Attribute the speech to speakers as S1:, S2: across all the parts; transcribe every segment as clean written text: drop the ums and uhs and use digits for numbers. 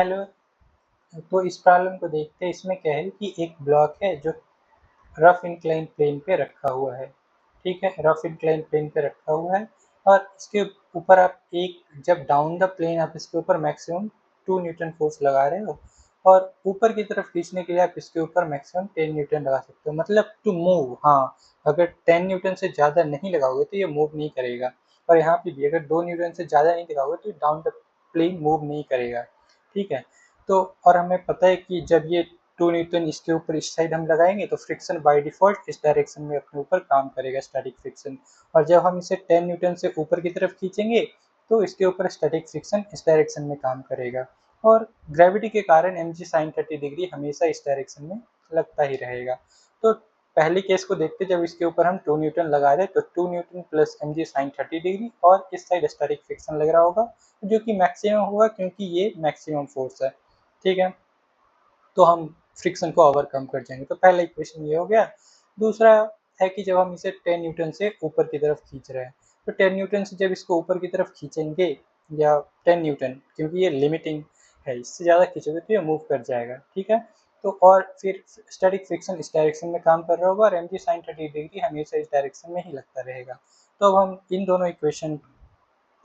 S1: Hello. तो इस problem को देखते हैं। इसमें क्या है कि एक ब्लॉक है जो रफ इंक्लाइन प्लेन पे रखा हुआ है। ठीक है, रफ इंक्लाइन प्लेन पे रखा हुआ है और इसके ऊपर आप जब डाउन द प्लेन आप इसके ऊपर मैक्सिमम 2 न्यूटन फोर्स लगा रहे हो और ऊपर की तरफ खींचने के लिए आप इसके ऊपर मैक्सिमम 10 न्यूटन लगा सकते हो, मतलब टू मूव। हाँ, अगर 10 न्यूटन से ज़्यादा नहीं लगाओगे तो ये मूव नहीं करेगा। और यहाँ पे भी अगर 2 न्यूटन से ज़्यादा नहीं लगाओगे तो डाउन द प्लेन मूव नहीं करेगा। ठीक है, तो और हमें पता है कि जब ये 2 न्यूटन इसके ऊपर इस साइड हम लगाएंगे तो फ्रिक्शन बाय डिफ़ॉल्ट इस डायरेक्शन में अपने ऊपर काम करेगा, स्टैटिक फ्रिक्शन। और जब हम इसे 10 न्यूटन से ऊपर की तरफ खींचेंगे तो इसके ऊपर स्टैटिक फ्रिक्शन इस डायरेक्शन में काम करेगा। और ग्रेविटी के कारण mg sin 30 डिग्री हमेशा इस डायरेक्शन में लगता ही रहेगा। तो पहले केस को देखते, जब इसके ऊपर हम 2 न्यूटन लगा रहे हैं तो 2 newton plus mg sin 30 degree और इस साइड स्टैटिक फ्रिक्शन लग रहा होगा, जो कि मैक्सिमम होगा क्योंकि ये मैक्सिमम फोर्स है। ठीक है, तो हम फ्रिक्शन को ओवरकम कर जाएंगे। तो पहला इक्वेशन ये हो गया। दूसरा है कि जब हम इसे 10 न्यूटन से ऊपर की तरफ खींच रहे हैं तो 10 न्यूटन से जब इसको ऊपर की तरफ खींचेंगे, या 10 न्यूटन क्योंकि ये लिमिटिंग है, इससे ज़्यादा खींचोगे तो ये मूव कर जाएगा। ठीक है, तो और फिर स्टैटिक फ्रिक्शन इस डायरेक्शन में काम कर रहा होगा और mg sin 30 डिग्री हमेशा इस डायरेक्शन में ही लगता रहेगा। तो अब हम इन दोनों इक्वेशन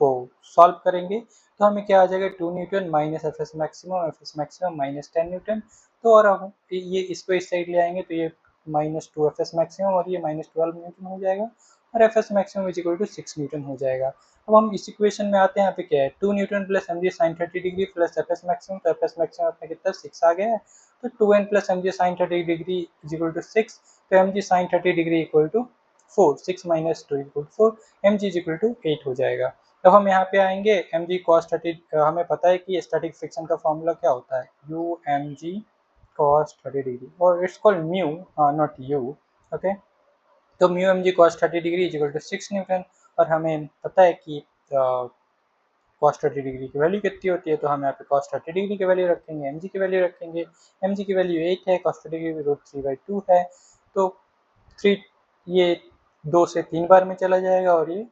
S1: को सॉल्व करेंगे तो हमें क्या आ जाएगा, 2 Newton minus F maximum minus 10 Newton. तो और अब ये इसको इस साइड ले आएंगे तो ये माइनस 2 एफ मैक्सिमम और ये माइनस 12 न्यूटन हो जाएगा और F maximum is equal to 6 newton हो जाएगा। अब हम इस इक्वेशन में आते हैं। यहाँ पे क्या है, 2 newton plus mg sin 30 degree plus F maximum, तो एफ मैक्सिमम अपने कितना 6 आ गया है। तो 2n plus mg sin 30 degree is equal to 6, तो mg sin 30 degree equal to 4, 6 minus 2 equal to 4, mg is equal to 8 हो जाएगा। अब हम यहाँ पे आएंगे mg cos 30, हमें पता है कि स्टैटिक फ्रिक्शन का फॉर्मूला क्या होता है, u mg cos 30 डिग्री, और it's called mu, not u। Okay, तो mu mg cos 30 degree is equal to 6 newton. और हमें पता है कि cos 30 डिग्री की वैल्यू कितनी होती है, तो हम यहाँ पे cos 30 डिग्री की वैल्यू रखेंगे, mg की वैल्यू रखेंगे। mg की वैल्यू 8 है, cos 30 डिग्री रूट 3/2 है। तो 3 ये 2 से 3 बार में चला जाएगा और ये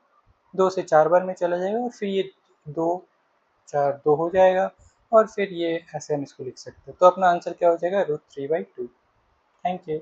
S1: 2 से 4 बार में चला जाएगा और फिर ये 2 4 2 हो जाएगा और फिर ये ऐसे हम इसको लिख सकते हैं। तो अपना आंसर क्या हो जाएगा, रूट 3/2। Thank you.